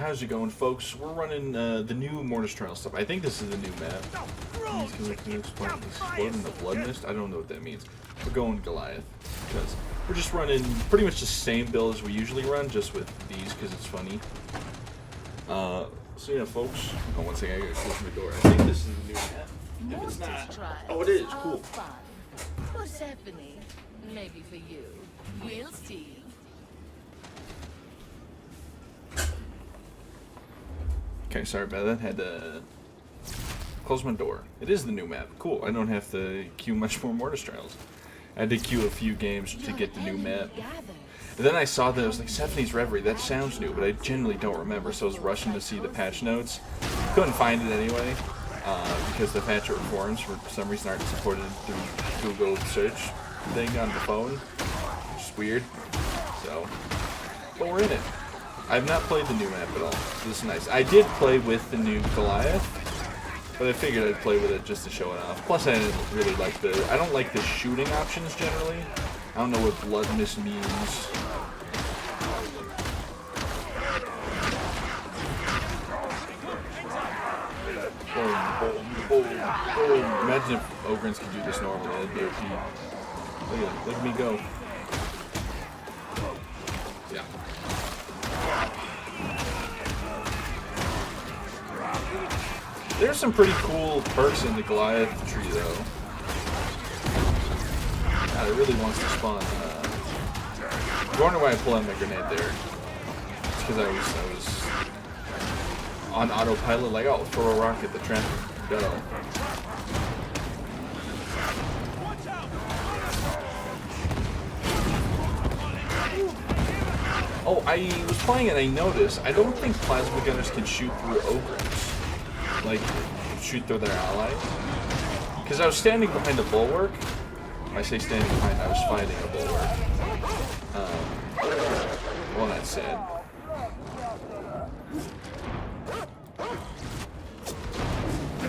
how's it going, folks? We're running the new Mortis Trial stuff. I think this is the new map. Exploding the blood mist? I don't know what that means. We're going Goliath because we're just running pretty much the same build as we usually run, just with these because it's funny. So yeah, folks. Oh, one second, I gotta close my door. I think this is the new map. If it's not, oh, it is. Cool. For Stephanie, maybe for you. We'll see. Okay, sorry about that. Had to close my door. It is the new map. Cool. I don't have to queue much more Mortis Trials. I had to queue a few games to get the new map. And then I saw that I was like, Stephanie's Reverie, that sounds new, but I genuinely don't remember, so I was rushing to see the patch notes. Couldn't find it anyway, because the patch reforms for some reason aren't supported through Google search thing on the phone. Which is weird. So, but we're in it. I've not played the new map at all. This is nice. I did play with the new Goliath, but I figured I'd play with it just to show it off. Plus, I didn't really like I don't like the shooting options generally. I don't know what blood mist means. Boom, boom, boom, boom. Imagine if Ogryns could do this normally. That'd be OP. Look at me go. Yeah. There's some pretty cool perks in the Goliath tree, though. God, it really wants to spawn. I'm wondering why I pulled out my grenade there. It's because I was on autopilot, like, oh, throw a rock at the traffic. Go. Oh, I was playing and I noticed I don't think plasma gunners can shoot through Ogryns. Like, shoot through their allies. Because I was standing behind a bulwark. When I say standing behind, I was fighting a bulwark. Well, that's sad.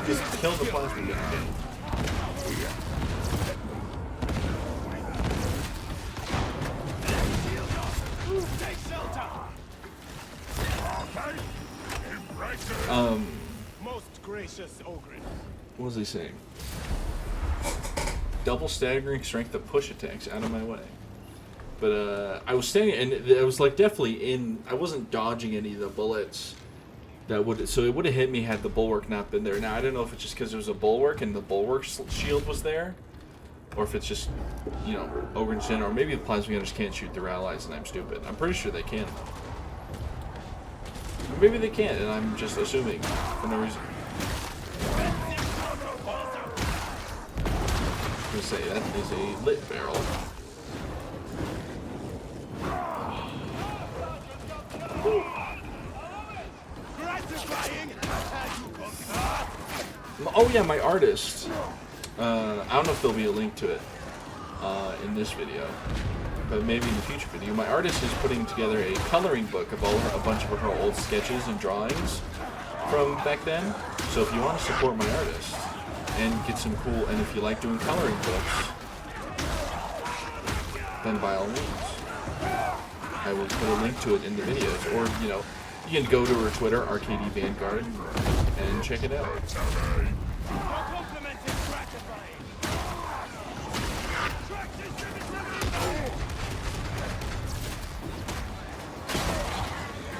Just kill the plasma gunner. Most gracious Ogryn. What was he saying? Double staggering strength to push attacks out of my way. But I was standing, and I was like definitely in. I wasn't dodging any of the bullets that would. So it would have hit me had the bulwark not been there. Now I don't know if it's just because there was a bulwark and the bulwark shield was there, or if it's just, you know, Ogryn's in, or maybe the plasma gunners can't shoot their allies and I'm stupid. I'm pretty sure they can though. Or maybe they can't, and I'm just assuming for no reason. I was gonna say that is a lit barrel. Oh yeah, my artist. I don't know if there'll be a link to it in this video, but maybe in the future video. My artist is putting together a coloring book of a bunch of her old sketches and drawings from back then. So if you want to support my artist and get some cool, and if you like doing coloring books, then by all means, I will put a link to it in the videos. Or, you know, you can go to her Twitter, RKD Vanguard, and check it out.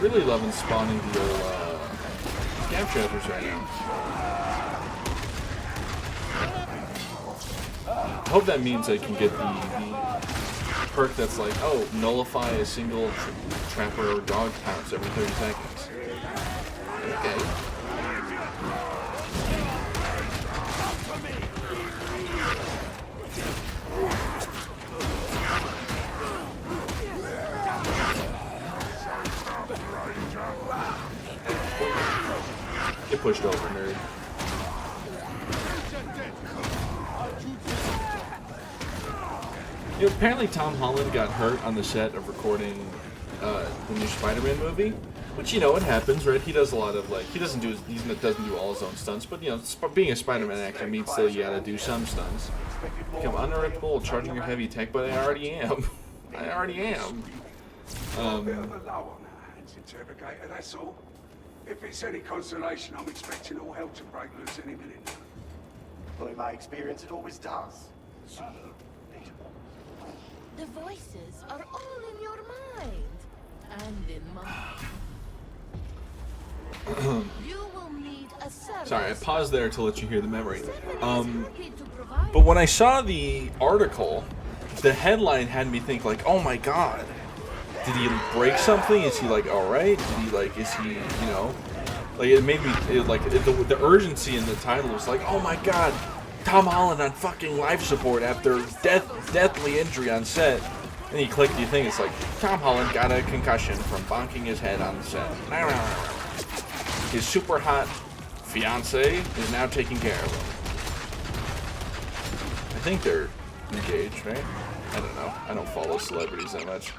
Really loving spawning the old scab trappers right now. I hope that means I can get the perk that's like, oh, nullify a single trapper or dog pounce every 30 seconds. Okay. Get pushed over, nerd. You know, apparently Tom Holland got hurt on the set of recording the new Spider-Man movie, which, you know, it happens, right? He does a lot of, like, he doesn't do all his own stunts, but, you know, being a Spider-Man actor means still you gotta do some stunts. Become unrepeatable, charging your heavy attack, but I already am. I already am. If it's any consolation, I'm expecting all hell to break loose any minute. Well, in my experience, it always does. The voices are all in your mind. And in mine. You will need a service. Sorry, I paused there to let you hear the memory. Happy to provide. But when I saw the article, the headline had me think like, oh my god, did he break something? Is he like all right? Did he like? Is he, you know? Like it made me the urgency in the title was like, oh my god, Tom Holland on fucking life support after deathly injury on set. And you click the thing, it's like Tom Holland got a concussion from bonking his head on the set. His super hot fiance is now taking care of him. I think they're engaged, right? I don't know. I don't follow celebrities that much.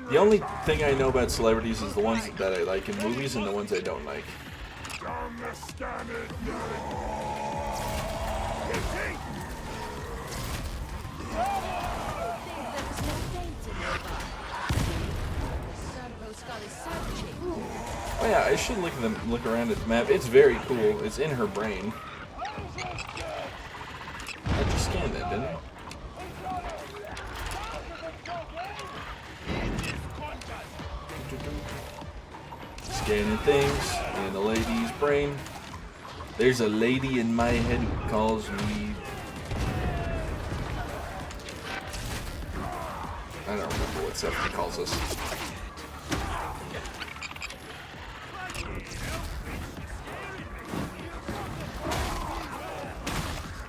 The only thing I know about celebrities is the ones that I like in movies and the ones I don't like. Oh yeah, I should look around at the map. It's very cool. It's in her brain. I just scanned that, didn't I? Scanning things in the lady's brain. There's a lady in my head who calls me... I don't remember what Stephanie calls us.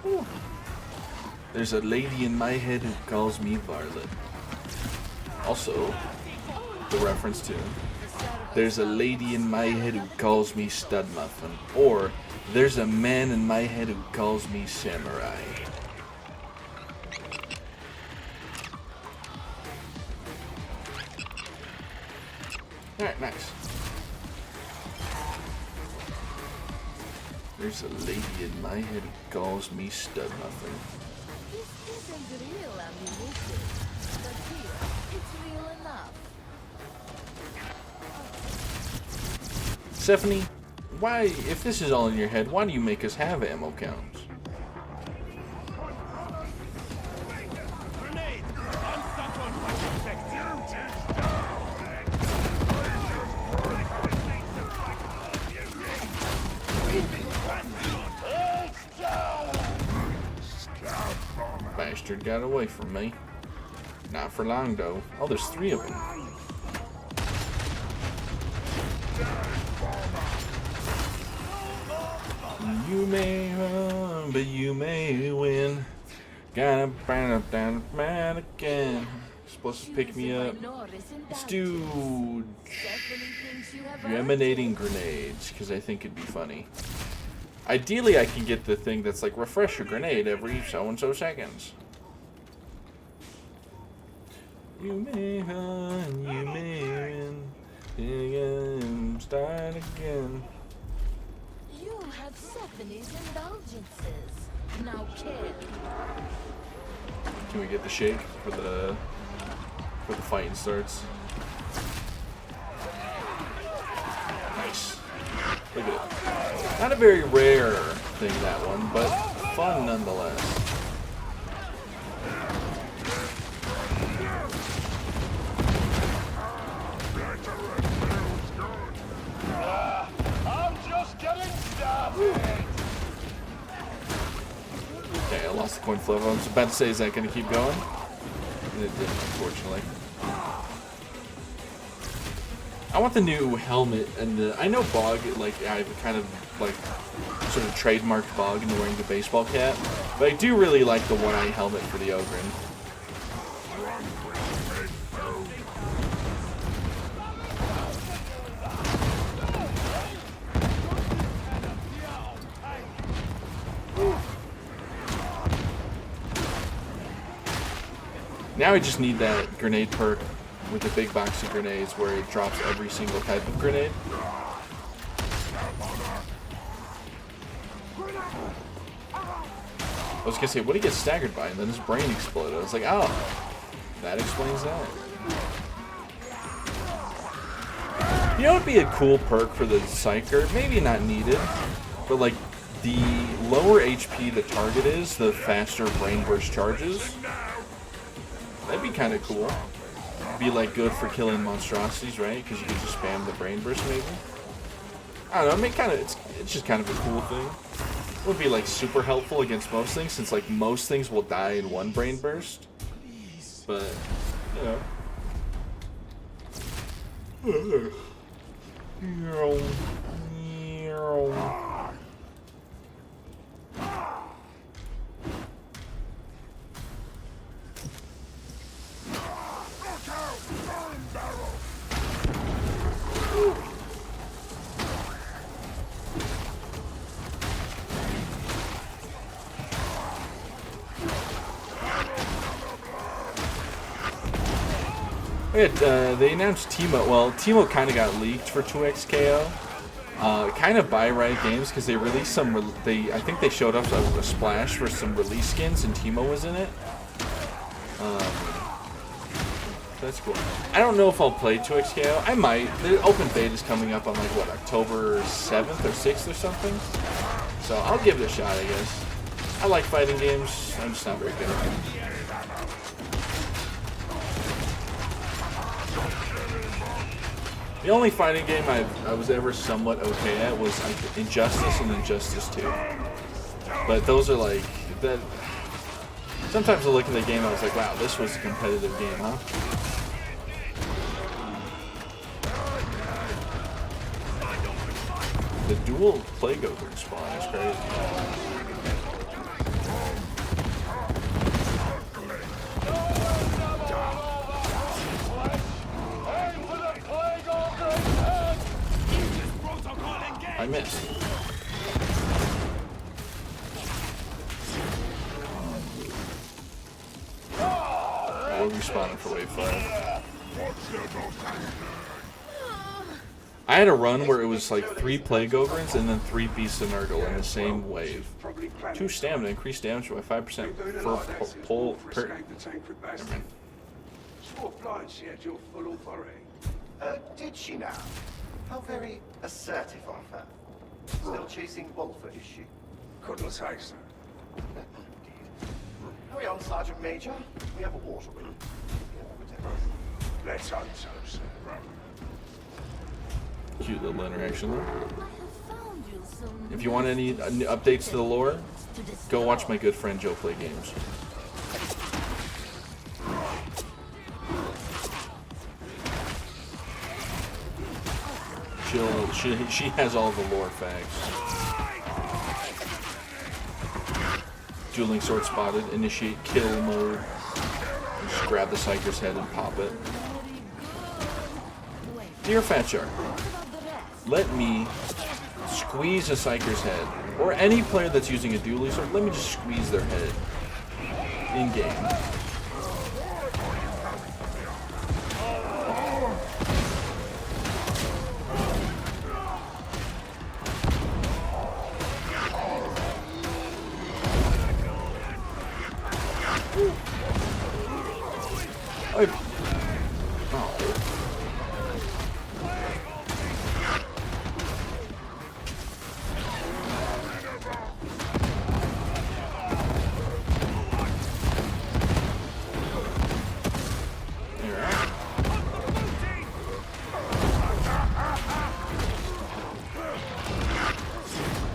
Ooh. There's a lady in my head who calls me Varlet. Also, the reference to there's a lady in my head who calls me Stud Muffin, or there's a man in my head who calls me Samurai. Alright, nice. There's a lady in my head who calls me Stud Muffin. This isn't real ammunition, but here, it's real enough. Stephanie, why, if this is all in your head, why do you make us have ammo counts? Bastard got away from me. Not for long, though. Oh, there's 3 of them. You may run, but you may win. Gotta burn up down the man again. Supposed to pick me up. Let's do emanating grenades, because I think it'd be funny. Ideally, I can get the thing that's like refresh your grenade every so-and-so seconds. You may run, you may win. Start again. You have Stephanie's indulgences. Now kill. Can we get the shake for the fighting starts? Nice. Look at it. Not a very rare thing, that one, but fun nonetheless. I'm just getting started. Okay, I lost the coin flip. I was about to say, is that going to keep going? And it didn't, unfortunately. I want the new helmet, and I know Bog, like, I've kind of, like, sort of trademarked Bog into wearing the baseball cap, but I do really like the one-eye helmet for the Ogryn. Now I just need that grenade perk with the big box of grenades where it drops every single type of grenade. I was gonna say, what did he get staggered by? And then his brain exploded. I was like, oh, that explains that. You know, it'd be a cool perk for the Psyker. Maybe not needed, but like the lower HP the target is, the faster brain burst charges. That'd be kind of cool. Be like good for killing monstrosities, right? Because you can just spam the brain burst, maybe. I don't know. I mean, kind of. It's just kind of a cool thing. It would be like super helpful against most things, since like most things will die in one brain burst. But you know. They announced Teemo. Well, Teemo kind of got leaked for 2xKO. Kind of by Riot Games because they released some. I think they showed up a splash for some release skins and Teemo was in it. That's cool. I don't know if I'll play 2xKO. I might. The open beta is coming up on like what, October 7th or 6th or something. So I'll give it a shot, I guess. I like fighting games. I'm just not very good at them. The only fighting game I was ever somewhat okay at was like Injustice and Injustice 2. But those are like that. Sometimes I look at the game, I was like, wow, this was a competitive game, huh? The dual Plague Ogryn spawn is crazy. I missed. We're respawning for wave 5. I had a run where it was like 3 Plague Ogrins and then 3 Beasts of Nurgle in the same wave. 2 stamina, increased damage by 5% per pull per. She had your full authority. Did she now? How very assertive of her. Still chasing Wolfer, is she? Couldn't say so. Hurry on, Sergeant Major. We have a water wheel. Let's hope so, sir. Cute little interaction there. If you want any updates to the lore, go watch my good friend Joe play games. She has all the lore facts. Dueling sword spotted. Initiate kill mode. Just grab the Psyker's head and pop it. Dear Fat Shark, let me squeeze a Psyker's head, or any player that's using a dueling sword, let me just squeeze their head in game.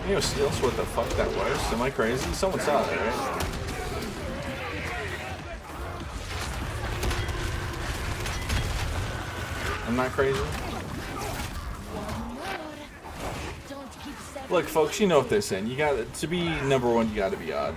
You know, Steel's what the fuck that was? Am I crazy? Someone saw that, right? I'm not crazy. Look, folks, you know what they're saying. You got to be number one. You got to be odd.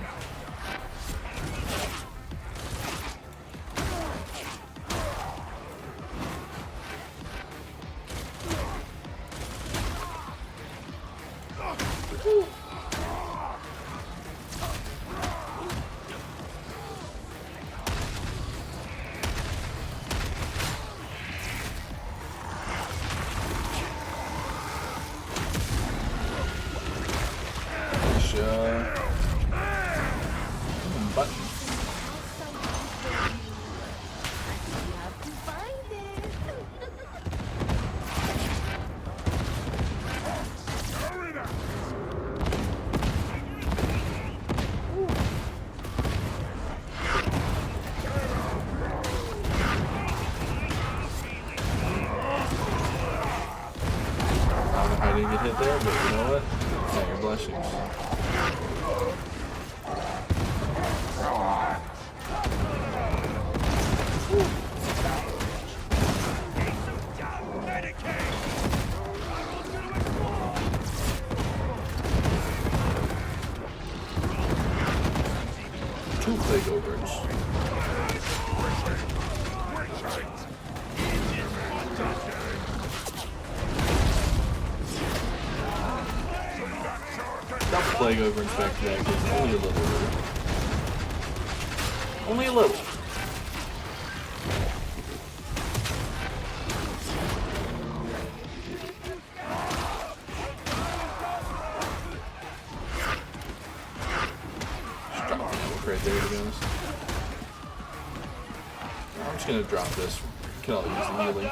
I didn't get hit there, but you know what? Count your blessings. Two plague ogres. Double plague ogres back to back is only a little. Only a little. Right there, to be honest. I'm just gonna drop this. Can all use the healing.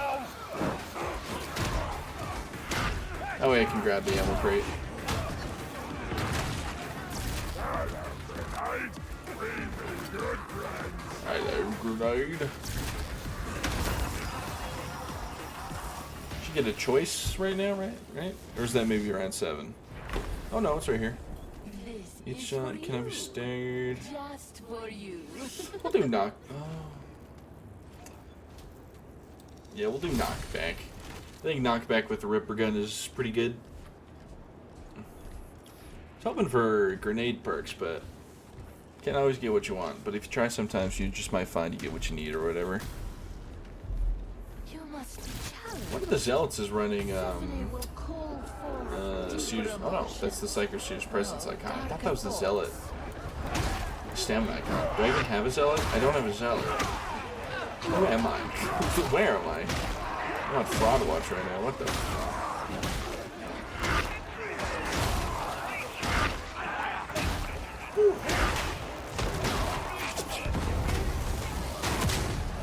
That way I can grab the ammo crate. Hello, grenade. Should get a choice right now, right? Or is that maybe around 7? Oh no, it's right here. Each shot cannot be stayed. Just for you. We'll do knock. Oh. Yeah, we'll do knockback. I think knockback with the Ripper gun is pretty good. I was hoping for grenade perks, but can't always get what you want. But if you try, sometimes you just might find you get what you need or whatever. You must be challenged. One of the zealots is running Destiny will call forth Sears. Oh no, that's the Psycho Sears Presence icon. I thought that was the zealot stamina icon. Do I even have a zealot? I don't have a zealot. Who am I? Where am I? I'm on Fraud Watch right now. What the?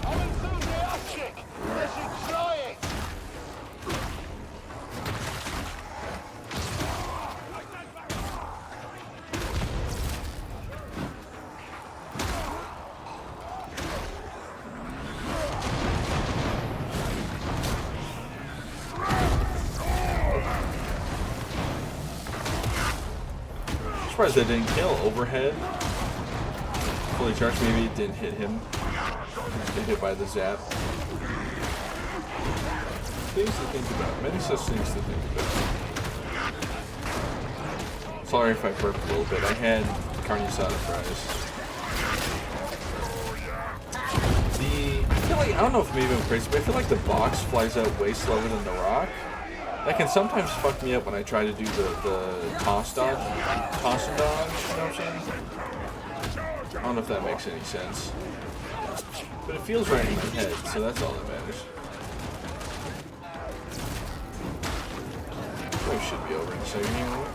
I'm enthusiastic. Let's enjoy it. I'm surprised that didn't kill. Overhead. Fully charged. Maybe it didn't hit him. Just get hit by the zap. Things to think about. Many such things to think about. Sorry if I burped a little bit. I had carne asada fries. I feel like, I don't know if maybe I'm crazy, but I feel like the box flies out way slower than the rock. That can sometimes fuck me up when I try to do the toss dodge. Toss and dodge, you know what I'm saying? I don't know if that makes any sense. But it feels right in my head, so that's all that matters. Probably should be over in a second here.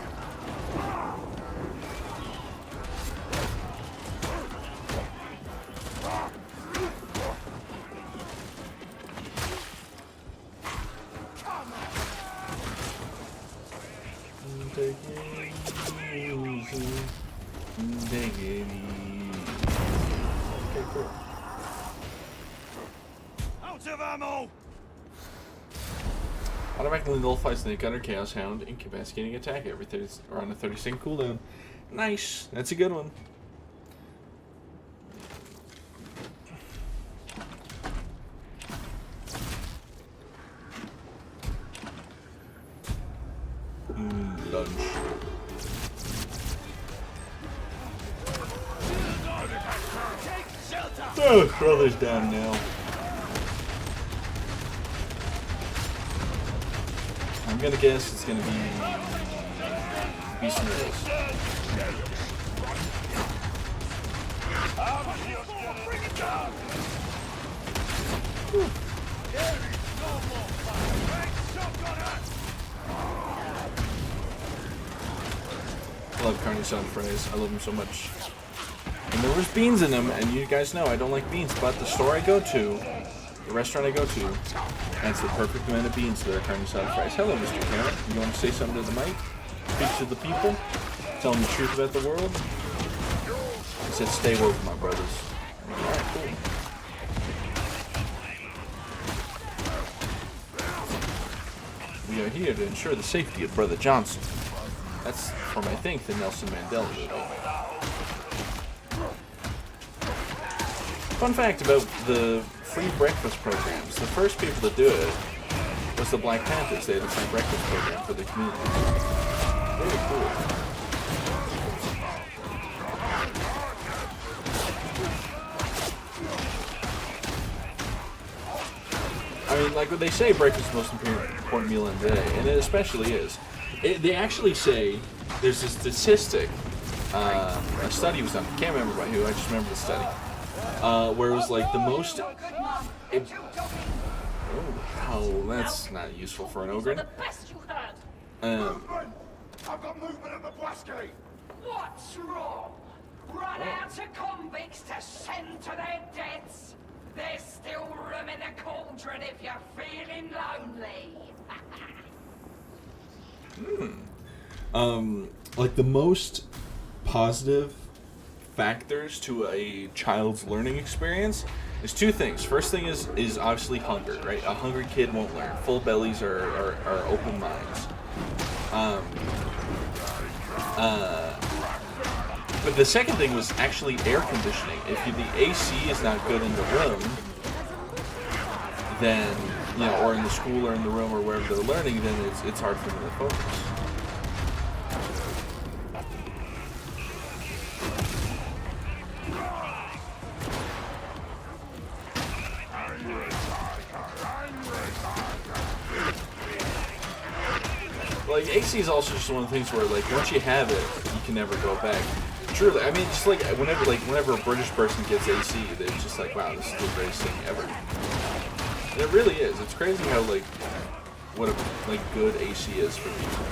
Take it easy. Take it easy. Okay, cool. Out of ammo. Automatically nullifies Snake Gunner, Chaos Hound, incapacitating attack every 30 or on a 30-second cooldown. Nice. That's a good one. Lunch. Oh, brother's down now. I'm gonna guess it's gonna be Beast and Rails. I love carne asada fries. I love them so much. And there was beans in them, and you guys know I don't like beans, but the store I go to, the restaurant I go to, adds the perfect amount of beans to their carne asada fries. Hello, Mr. Cameron. You want to say something to the mic? Speak to the people? Tell them the truth about the world? I said stay woke, my brothers. Alright, cool. We are here to ensure the safety of Brother Johnson. That's from, I think, the Nelson Mandela movie. Fun fact about the free breakfast programs. The first people to do it was the Black Panthers. They had a free breakfast program for the community. Very cool. I mean, like what they say, breakfast is the most important meal in the day, and it especially is. They actually say there's a statistic. A study was done. I can't remember by who. I just remember the study where it was like the most. Oh, that's not useful for an Ogryn. I've got movement at the blast gate. What's wrong? Run out of convicts to send to their deaths? There's still room in the cauldron if you're feeling lonely. Like the most positive factors to a child's learning experience is two things. First thing is obviously hunger, right? A hungry kid won't learn. Full bellies are open minds. But the second thing was actually air conditioning. If the AC is not good in the room, then, you know, or in the school or in the room or wherever they're learning, then it's hard for them to focus. Like, AC is also just one of the things where, like, once you have it, you can never go back. Truly, I mean, just like whenever a British person gets AC, they're just like, wow, this is the greatest thing ever. And it really is. It's crazy how what a good AC is for people.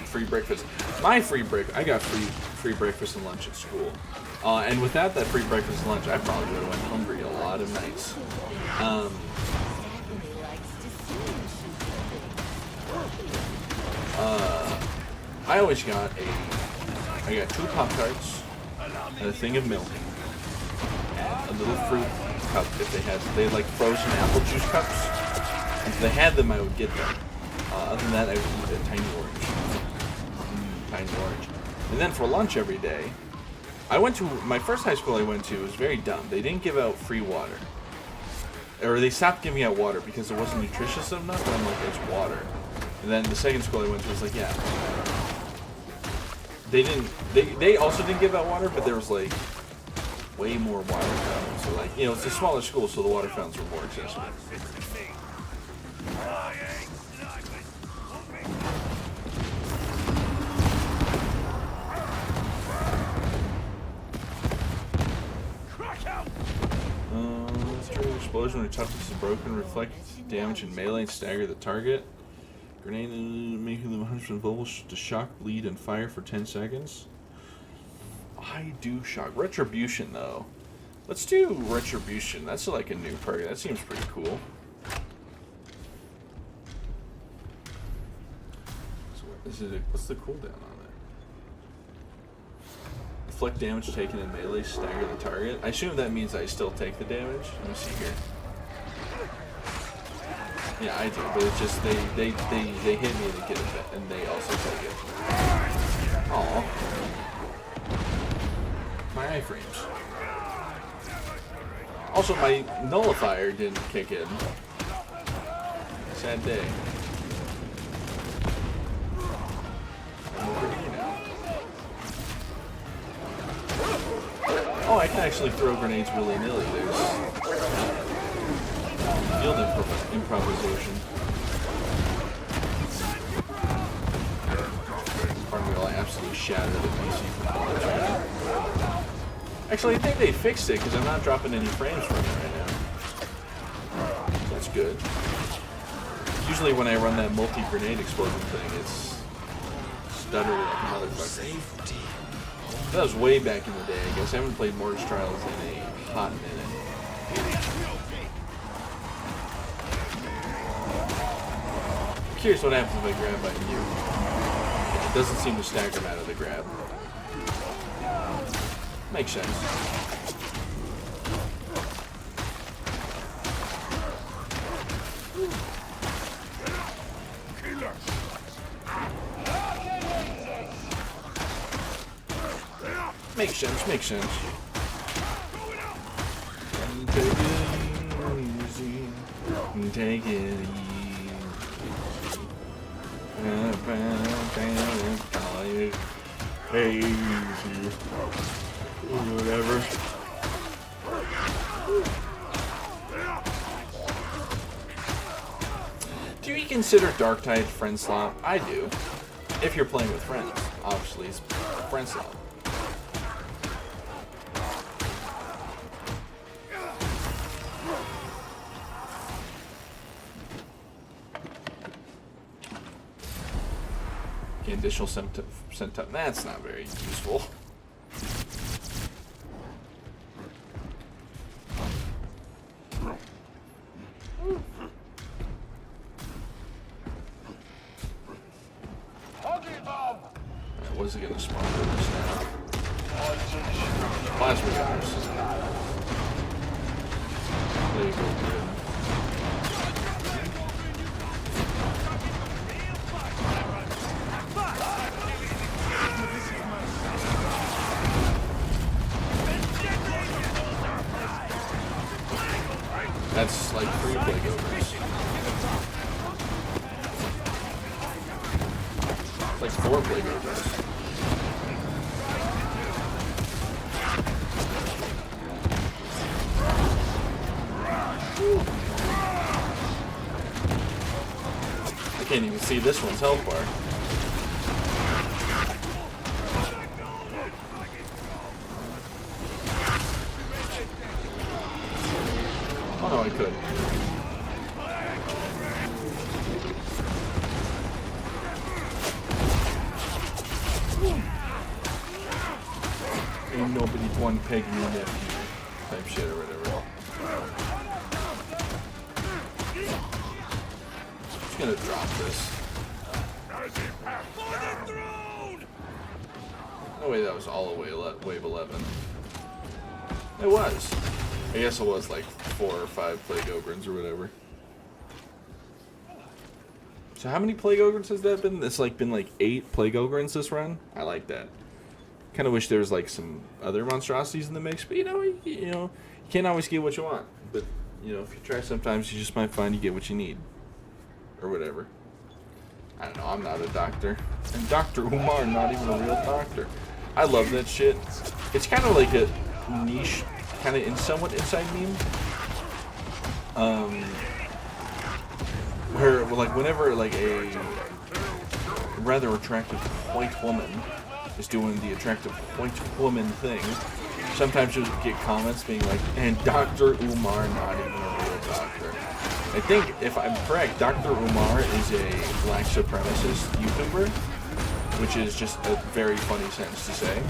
Free breakfast. My free break. I got free breakfast and lunch at school, and without that free breakfast and lunch, I probably would have went hungry a lot of nights. I always got I got 2 Pop-Tarts and a thing of milk and a little fruit cup if they had like frozen apple juice cups. If they had them, I would get them. Other than that, I would eat a tiny orange. Tiny orange. And then for lunch every day, my first high school I went to was very dumb. They didn't give out free water. Or they stopped giving out water because it wasn't nutritious enough, and I'm like, it's water. And then the second school I went to was like, yeah. They also didn't give out water, but there was like way more water fountains. So like, you know, it's a smaller school, so the water fountains were more accessible. Explosion when your toughness is broken, reflect damage in melee and stagger the target. Grenade making them 100% vulnerable to shock, bleed, and fire for 10 seconds. I do shock. Retribution, though. Let's do Retribution. That's like a new perk. That seems pretty cool. So what's the cooldown on it? Reflect damage taken in melee, stagger the target. I assume that means I still take the damage. Let me see here. Yeah, I do, but it's just they hit me and they get it, and they also take it. Aww. My iframes. Also, my nullifier didn't kick in. Sad day. I'm over here now. Oh, I can actually throw grenades willy-nilly. There's field improvisation. Pardon me while I absolutely shatter the PC components right now. Actually, I think they fixed it because I'm not dropping any frames from it right now. So that's good. Usually when I run that multi-grenade explosion thing, it's stuttery like a motherfucker. That was way back in the day, I guess. I haven't played Mortis Trials in a hot minute. I'm curious what happens if I grab by you. It doesn't seem to stagger him out of the grab. Makes sense. Makes sense, makes sense. Take it easy. Take it easy. Easy. Whatever. Do you consider Darktide friend slot? I do. If you're playing with friends. Obviously, it's friend slot. Additional sent up. That's not very useful. What is it gonna spawn for this now? Plasma gunners. There you go, good. That's like 3 plague ogres. It's like 4 plague ogres. I can't even see this one's health bar. Oh no, I could. Ain't nobody one peg me nephew type shit or whatever. Just gonna drop this. Oh wait, that was all the way wave 11. It was. I guess it was like 4 or 5 plague ogrins or whatever. So how many plague ogrins has that been? It's like been like 8 plague ogrins this run. I like that. Kind of wish there was like some other monstrosities in the mix, but you know, you can't always get what you want. But you know, if you try, sometimes you just might find you get what you need, or whatever. I don't know. I'm not a doctor, and Dr. Umar, not even a real doctor. I love that shit. It's kind of like a niche, kind of somewhat inside meme. Where like whenever like a rather attractive white woman is doing the attractive white woman thing, sometimes you'll get comments being like, and Dr. Umar, not even a real doctor. I think, if I'm correct, Dr. Umar is a black supremacist YouTuber, which is just a very funny sentence to say.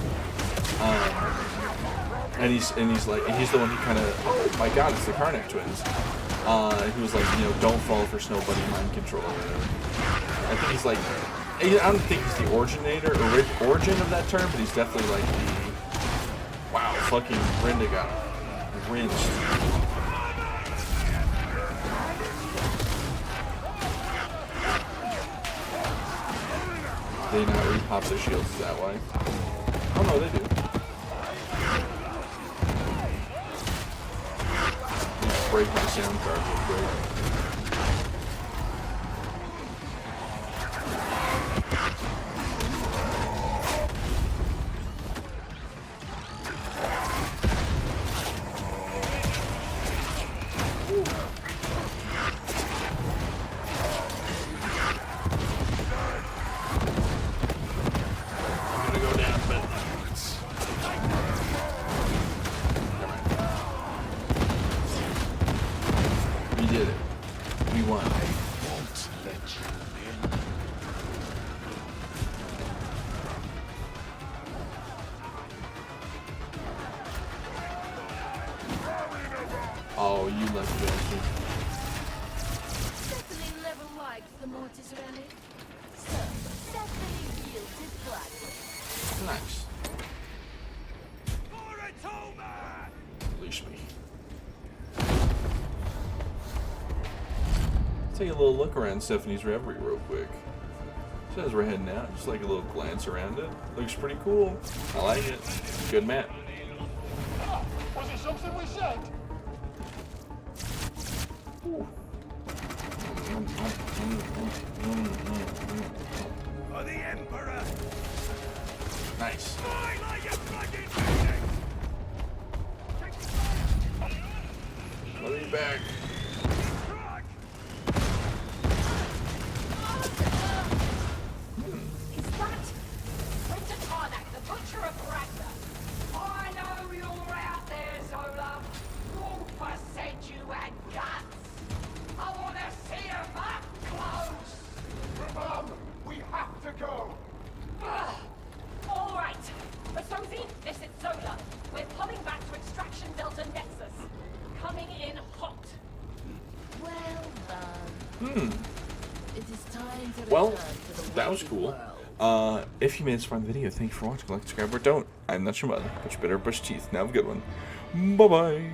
And he's the one who kind of, oh my god, it's the Karnak twins. He was like, you know, don't fall for snow bunny mind control or whatever. I think he's like, I don't think he's the origin of that term, but he's definitely like the, wow, fucking Brenda got rinsed. They not repop their shields, is that why? Oh no, they do. Let's break my sound card real quick. the Mortis relic? So, Stephanie yielded gladly. Nice. Release me. Take a little look around Stephanie's Reverie real quick. So as we're heading out, just like a little glance around it. Looks pretty cool. I like it. Good map. Was it something we said? Ooh. For the Emperor! Nice. Die like a fucking Let me back. Is that Prince Tarnak, the Butcher of Ragnar? I know you're out there, Zola. Wolfer said you had guts. I want to see them up close. Mum, we have to go! All right. Masozi, this is Zola. We're pulling back to Extraction Delta Nexus. Coming in hot. Well done. It is time to Well, return to the that was waking cool. world. If you made this fun video, thank you for watching. Like, subscribe, or don't. I'm not your mother, but you better brush your teeth. Now have a good one. Bye-bye.